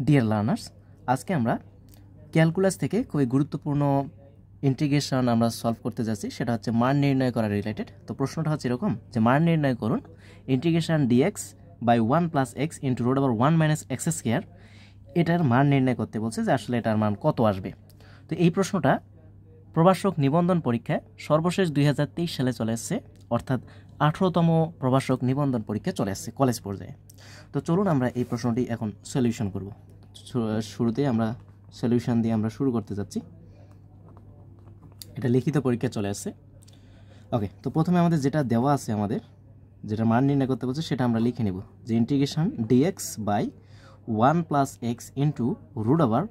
Dear learners, আজকে আমরা calculus থেকে খুবই গুরুত্বপূর্ণ ইন্টিগ্রেশন আমরা সলভ করতে যাচ্ছি। সেটা হচ্ছে মান নির্ণয় করা রিলেটেড। তো প্রশ্নটা হচ্ছে এরকম যে মান নির্ণয় করুন integration dx by 1 plus x into root over 1 minus x square. এটার মান নির্ণয় করতে বলছে যে আসলে এটার মান কত আসবে। তো এই প্রশ্নটা প্রভাষক নিবন্ধন পরীক্ষায় সর্বশেষ 2023 সালে চলে এসছে, অর্থাৎ 18তম প্রভাষক নিবন্ধন পরীক্ষা চলে আসছে কলেজ পর্যায়ে। তো চলুন আমরা এই প্রশ্নটি এখন সলিউশন করব। শুরুতেই আমরা সলিউশন দিয়ে আমরা শুরু করতে যাচ্ছি। এটা লিখিত পরীক্ষা চলে আসছে। ওকে, তো প্রথমে আমাদের যেটা দেওয়া আছে, আমাদের যেটা মান নির্ণয় করতে বলছে সেটা আমরা লিখে নেব যে integration dx by 1 plus x into root over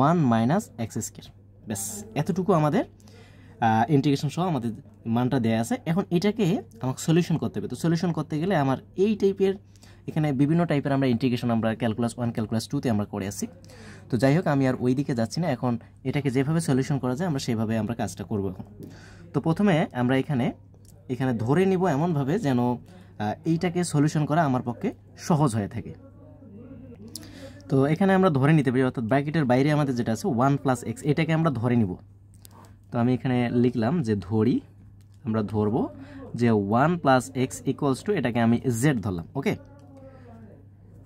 1 minus x square. ব্যাস, এতটুকু আমাদের ইন্টিগ্রেশন সহ আমাদের মানটা দেওয়া আছে। এখন এটাকে আমাকে সলিউশন করতে হবে। তো সলিউশন করতে গেলে আমার এই টাইপের এখানে বিভিন্ন টাইপের আমরা ইন্টিগ্রেশন আমরা ক্যালকুলাস 1 ক্যালকুলাস 2তে আমরা করে আসি। তো যাই হোক, আমি আর ওই দিকে যাচ্ছি না। এখন এটাকে যেভাবে সলিউশন করা যায় আমরা সেভাবে আমরা কাজটা করব এখন। তো প্রথমে আমরা এখানে ধরে নিব এমনভাবে যেন এইটাকে সলিউশন করা আমার পক্ষে সহজ হয়ে থাকে। তো এখানে আমরা ধরে নিতে পারি, অর্থাৎ ব্র্যাকেটের বাইরে আমাদের যেটা আছে 1 প্লাস এক্স, এটাকে আমরা ধরে নিব। তো আমি এখানে লিখলাম যে আমরা ধরবো যে 1 প্লাস এক্স ইকুয়ালস টু, এটাকে আমি জেড ধরলাম। ওকে,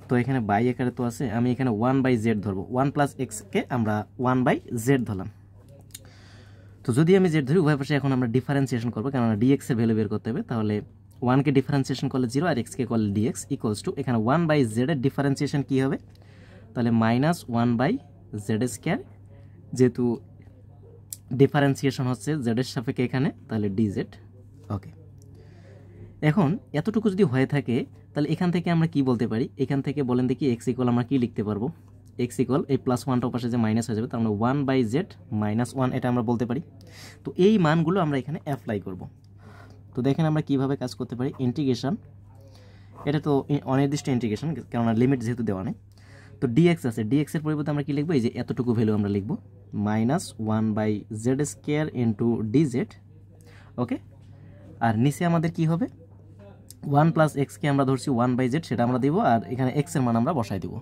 তো এখানে বাই আকারে তো আছে, আমি এখানে 1 বাই জেড ধরবো। 1 প্লাস এক্সকে আমরা 1 বাই জেড ধরলাম। তো যদি আমি জেড ধরি, উভয় পাশে এখন আমরা ডিফারেন্সিয়েশন করবো, কেননা ডিএক্স এর ভ্যালু বের করতে হবে। তাহলে 1কে ডিফারেন্সিয়েশন করলে 0 আর এক্সকে করলে ডিএক্স ইকুয়ালস টু, এখানে 1 বাই জেড এর ডিফারেন্সিয়েশন কী হবে, তাহলে মাইনাস 1 বাই জেড স্কোয়ার, যেহেতু ডিফারেন্সিয়েশন হচ্ছে জেডের সাপেক্ষে এখানে, তাহলে ডিজেড। ওকে, এখন এতটুকু যদি হয়ে থাকে তাহলে এখান থেকে আমরা কি বলতে পারি, এখান থেকে বলেন দেখি এক্স ইকুয়াল আমরা কি লিখতে পারবো। এক্স ইকুয়াল এই প্লাস 1টা পাশে যে মাইনাস হয়ে যাবে, তার মানে 1 বাই জেড মাইনাস 1, এটা আমরা বলতে পারি। তো এই মানগুলো আমরা এখানে অ্যাপ্লাই করব। তো দেখেন আমরা কিভাবে কাজ করতে পারি। ইন্টিগ্রেশন, এটা তো অনির্দিষ্ট ইন্টিগ্রেশন, কেননা লিমিট যেহেতু দেওয়া নেই। তো ডিএক্স আছে, ডিএক্স এর পরিবর্তে আমরা কি লিখবো, এই যে এতটুকু ভ্যালু আমরা লিখবো minus 1 by z square into dz. Okay, আর নিচে আমাদের কি হবে, 1 প্লাস এক্সকে আমরা ধরছি 1 বাই জেড, সেটা আমরা দিব, আর এখানে এক্স এর মান আমরা বসাই দিব।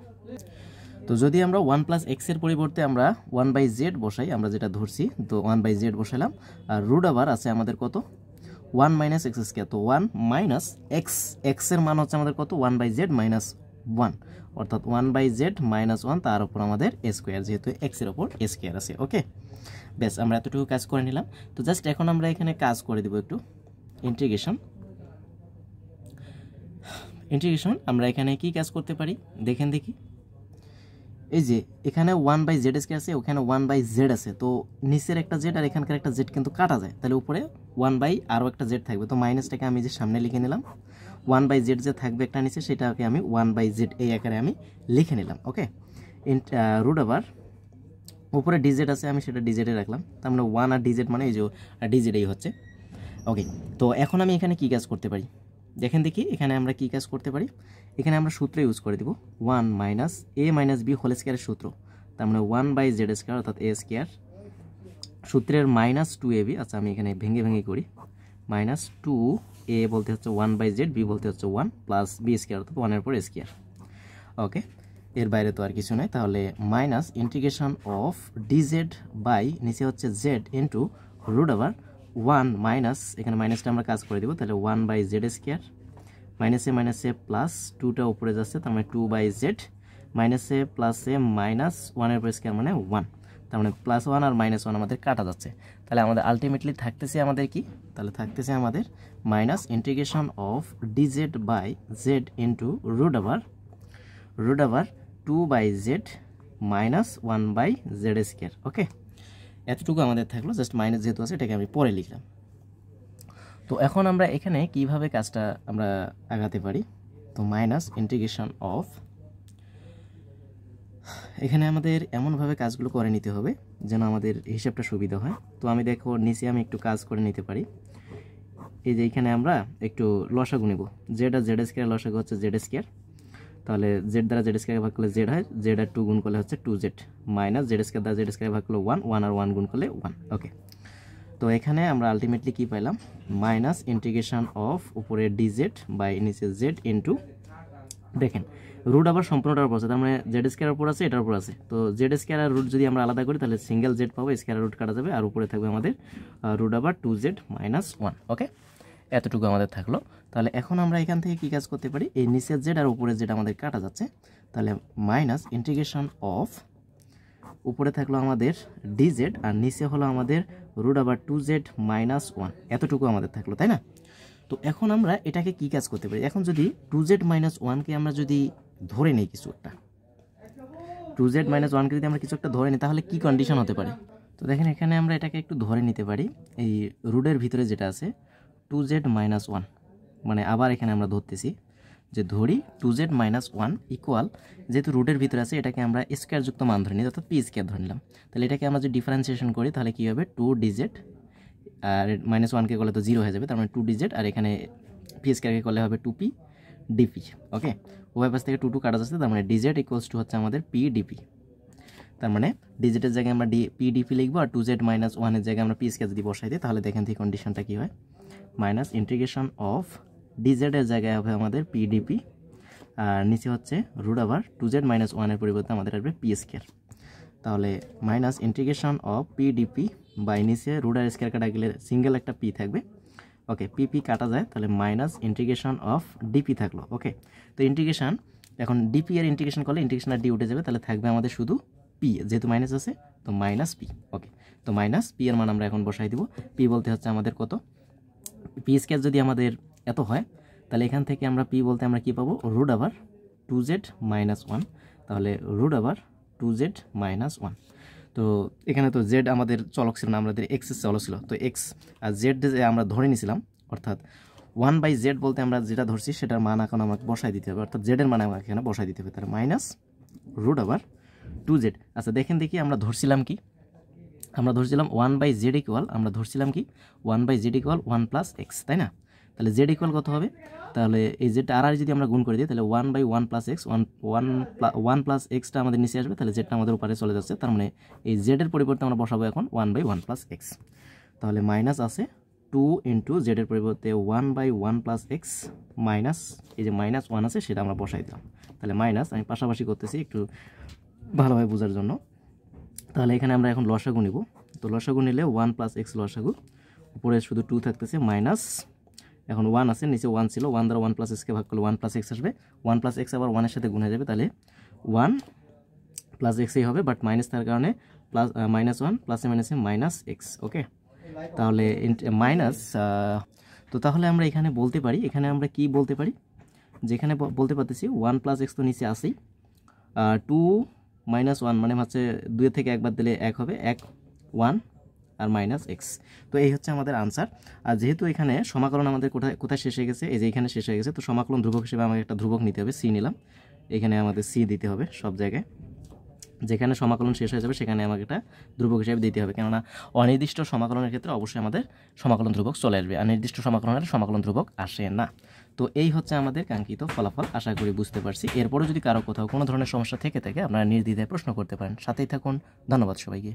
তো যদি আমরা 1 প্লাস এক্স এর পরিবর্তে আমরা 1 বাই জেড বসাই, আমরা যেটা ধরছি, তো 1 বাই জেড বসালাম, আর রুট ওভার আছে আমাদের কত 1 মাইনাস এক্স স্কোয়ার। তো 1 মাইনাস এক্স, এক্স এর মান হচ্ছে আমাদের কত 1 বাই জেড মাইনাস 1, অর্থাৎ 1 বাই জেড মাইনাস 1, তার উপর আমাদের এ স্কোয়ার, যেহেতু এক্স এর উপর এ স্কোয়ার আছে। ওকে, বেশ, আমরা এতটুকু কাজ করে নিলাম। তো জাস্ট এখন আমরা এখানে কাজ করে দিব একটু। ইন্টিগ্রেশন আমরা এখানে কি কাজ করতে পারি দেখেন দেখি। এই যে এখানে 1 বাই জেড স্কোয়ার আছে, ওখানে 1 বাই জেড আছে, তো নিচের একটা জেড আর এখানকার একটা জেড কিন্তু কাটা যায়, তাহলে উপরে 1 বাই আরও একটা জেড থাকবে। তো মাইনাসটাকে আমি যে সামনে লিখে নিলাম, 1 বাই জেড যে থাকবে একটা নিচে, সেটাকে আমি 1 বাই জেড এই আকারে আমি লিখে নিলাম। ওকে, রুট ওভার উপরে ডিজেড আছে, আমি সেটা ডিজেডে রাখলাম, তার মানে 1 আর ডিজেড মানে এই যে ডিজেড এই হচ্ছে। ওকে, তো এখন আমি এখানে কি কাজ করতে পারি দেখেন দেখি। এখানে আমরা কি কাজ করতে পারি, এখানে আমরা সূত্র ইউজ করে দিব 1 মাইনাস এ মাইনাস বি হোল স্কোয়ারের সূত্র, তার মানে 1 বাই জেড স্কোয়ার অর্থাৎ এ স্কোয়ার, সূত্রের মাইনাস 2ab। আচ্ছা, আমি এখানে ভেঙে ভেঙে করি, মাইনাস 2a বলতে হচ্ছে 1 বাই জেড, বি বলতে হচ্ছে 1 প্লাস বি স্কোয়ার অর্থাৎ 1 এর পর স্কোয়ার। ওকে, এর বাইরে তো আর কিছু নাই। তাহলে minus integration of dz by নিচে হচ্ছে z into root over 1 minus, এখানে মাইনাসটা আমরা কাজ করে দিব, তাহলে 1 বাই জেড স্কোয়ার, মাইনাসে প্লাস 2টা উপরে যাচ্ছে, তার মানে 2 বাই জেড, মাইনাসে প্লাসে মাইনাস 1 এর পর স্কোয়ার মানে 1, তার মানে প্লাস 1 আর মাইনাস 1 আমাদের কাটা যাচ্ছে। তাহলে আমাদের আলটিমেটলি থাকতেছে আমাদের কি, তাহলে থাকতেছে আমাদের minus integration of dz by z into root over 2 by z minus 1 by z square. Okay, এতটুকু আমাদের থাকলো, জাস্ট মাইনাস যেহেতু আছে এটাকে আমি পরে লিখলাম। তো এখন আমরা এখানে কিভাবে কাজটা আমরা আগাতে পারি। তো মাইনাস ইন্টিগ্রেশন অফ, এখানে আমাদের এমনভাবে কাজগুলো করে নিতে হবে যেন আমাদের হিসাবটা সুবিধা হয়। তো আমি দেখো নিচে আমি একটু কাজ করে নিতে পারি। এই যে এখানে আমরা একটু লসাগু নেব, জেড আর জেড স্কোয়ার লসাগু হচ্ছে জেড স্কোয়ার, তাহলে জেড দ্বারা জেড স্কোয়ার ভাগ করলে জেড হয়, জেড আর 2 গুণ করলে হচ্ছে 2z, মাইনাস জেড স্কোয়ার দ্বারা জেড স্কোয়ার ভাগ করলে 1 আর 1 গুণ করলে 1। ওকে, তো এখানে আমরা আলটিমেটলি কি পাইলাম, মাইনাস ইন্টিগ্রেশন অফ উপরে ডিজেড বাই নিচে জেড ইন্টু, দেখেন রুট আবার সম্পূর্ণটার উপর আছে, তার মানে জেড স্কোয়ার উপর আছে, এটার উপর আছে। তো জেড স্কোয়ার আর রুট যদি আমরা আলাদা করি তাহলে সিঙ্গেল জেড পাবো, স্কোয়ার রুট কাটা যাবে, আর উপরে থাকবে আমাদের রুট আবার 2z - 1। ওকে, এতটুকু আমাদের থাকলো। তাহলে এখন আমরা এখান থেকে কী কাজ করতে পারি, এই নিচের জেড আর উপরের জেড আমাদের কাটা যাচ্ছে, তাহলে মাইনাস ইন্টিগ্রেশন অফ, উপরে থাকলো আমাদের ডিজেড আর নিচে হলো আমাদের রুট আবার 2z - 1, এতটুকু আমাদের থাকলো, তাই না? তো এখন আমরা এটাকে কি কাজ করতে পারি, এখন যদি 2z - 1কে আমরা যদি ধরে নিই কিছু একটা, 2z - 1কে যদি আমরা কিছু একটা ধরে নিই তাহলে কি কন্ডিশন হতে পারে? তো দেখেন এখানে আমরা এটাকে একটু ধরে নিতে পারি, এই রুটের ভিতরে যেটা আছে 2z - 1, মানে আবার এখানে আমরা ধরতেছি যে ধরি 2z - 1 ইকুয়াল, যেহেতু রুটের ভিতরে আছে এটাকে আমরা স্কোয়ারযুক্ত মান ধরে নিই, অর্থাৎ পি স্কোয়ার ধরে নিলাম। তাহলে এটাকে আমরা যদি ডিফারেন্সিয়েশন করি তাহলে কী হবে, 2dz আর -1কে করলে তো 0 হয়ে যাবে, তার মানে 2dz, আর এখানে পি স্কোয়ারকে করলে হবে 2p dp। ওকে, উভয় পাশ থেকে 2 কাটা যাচ্ছে, তার মানে dz ইকুয়ালস টু হচ্ছে আমাদের p dp। তার মানে ডিজেটের জায়গায় আমরা p dp লিখবো, আর 2z - 1 এর জায়গায় আমরা পি স্কোয়ার যদি বসাই দিই তাহলে দেখেন থেকে কন্ডিশনটা কী হয়, মাইনাস ইন্টিগ্রেশন অফ ডিজেডের জায়গায় হবে আমাদের পি ডিপি, আর নিচে হচ্ছে রুট আবার 2z - 1 এর পরিবর্তে আমাদের আসবে পি স্কোয়ার। তাহলে minus integration of p dp by নিচে রুট আর স্কোয়ার কাটা গেলে সিঙ্গেল একটা পি থাকবে। ওকে, পি কাটা যায়, তাহলে মাইনাস ইন্টিগ্রেশন অফ ডিপি থাকলো। ওকে, তো ইন্টিগ্রেশন এখন ডিপি এর ইন্টিগ্রেশন করলে ইন্টিগ্রেশন আর ডি উঠে যাবে, তাহলে থাকবে আমাদের শুধু পি, যেহেতু মাইনাস আছে তো মাইনাস পি। ওকে, তো মাইনাস পি এর মান আমরা এখন বসাই দিব, পি বলতে হচ্ছে আমাদের কত, পি স্কোয়ার যদি আমাদের এত হয় তাহলে এখান থেকে আমরা পি বলতে আমরা কি পাবো, রুট আবার 2z - 1, তাহলে রুট আবার 2z - 1। তো এখানে তো জেড আমাদের চলক ছিল না, আমাদের এক্স চলক ছিল, তো এক্স আর জেড আমরা ধরে নিয়েছিলাম, অর্থাৎ 1/z বলতে আমরা যেটা ধরছি সেটার মান এখন আমাকে বসাই দিতে হবে, অর্থাৎ জেডের মান আমাকে এখানে বসাই দিতে হবে, তাহলে মাইনাস রুট আবার 2z। আচ্ছা দেখেন দেখি আমরা ধরছিলাম কি, আমরা ধরছিলাম 1/z ইকুয়াল, আমরা ধরছিলাম কি 1/z ইকুয়াল 1 + x, তাই না? তাহলে z ইকুয়াল কত হবে, তাহলে এই জেডটা আর যদি আমরা গুণ করে দিই তাহলে 1/1 + x, 1 + x আমাদের নিচে আসবে, তাহলে জেডটা আমাদের উপরে চলে যাচ্ছে, তার মানে এই জেডের পরিবর্তে আমরা বসাবো এখন 1/1 + x। তাহলে মাইনাস আছে 2 × জেডের পরিবর্তে 1/1 + x মাইনাস এই যে -1 আছে সেটা আমরা বসাই দিলাম, তাহলে মাইনাস, আমি পাশাপাশি করতেছি একটু ভালোভাবে বোঝার জন্য। তাহলে এখানে আমরা এখন লসাগু নিব, তো লসাগু নিলে 1 + x লসাগু, উপরে শুধু 2 থাকতেছে, মাইনাস এখন 1 আছে, নিচে 1 ছিল, 1 দ্বারা 1 + x কে ভাগ করলে 1 + x আসবে, 1 + x আবার 1 এর সাথে গুণ হয়ে যাবে, তাহলে 1 + x এই হবে, বাট মাইনাস থাকার কারণে -1 প্লাসে মাইনাসে -x। ওকে, তাহলে মাইনাস, তো তাহলে আমরা এখানে বলতে পারি, এখানে আমরা কি বলতে পারি, যেখানে বলতে পারতেছি 1 + x তো নিচে আসেই, 2 - 1 মানে হচ্ছে 2 থেকে 1 বাদ দিলে 1 হবে, 1 1 আর -x। তো এই হচ্ছে আমাদের আনসার। আর যেহেতু এখানে সমাকলন আমাদের কোথায় শেষ হয়ে গেছে, এই যে এখানে শেষ হয়ে গেছে, তো সমাকলন ধ্রুবক হিসেবে আমাকে একটা ধ্রুবক নিতে হবে, সি নিলাম, এখানে আমাদের সি দিতে হবে সব জায়গায়, যেখানে সমাকলন শেষ হয়ে যাবে সেখানে আমাকে একটা ধ্রুবক হিসেবে দিতে হবে, কেননা অনির্দিষ্ট সমাকলনের ক্ষেত্রে অবশ্যই আমাদের সমাকলন ধ্রুবক চলে আসবে, আর নির্দিষ্ট সমাকলনের সমাকলন ধ্রুবক আসে না। তো এই হচ্ছে আমাদের কাঙ্ক্ষিত ফলাফল, আশা করি বুঝতে পারছি। এরপরে যদি কারো কোথাও কোনো ধরনের সমস্যা থেকে থাকে আপনারা নির্দ্বিধায় প্রশ্ন করতে পারেন। সাথেই থাকুন, ধন্যবাদ সবাইকে।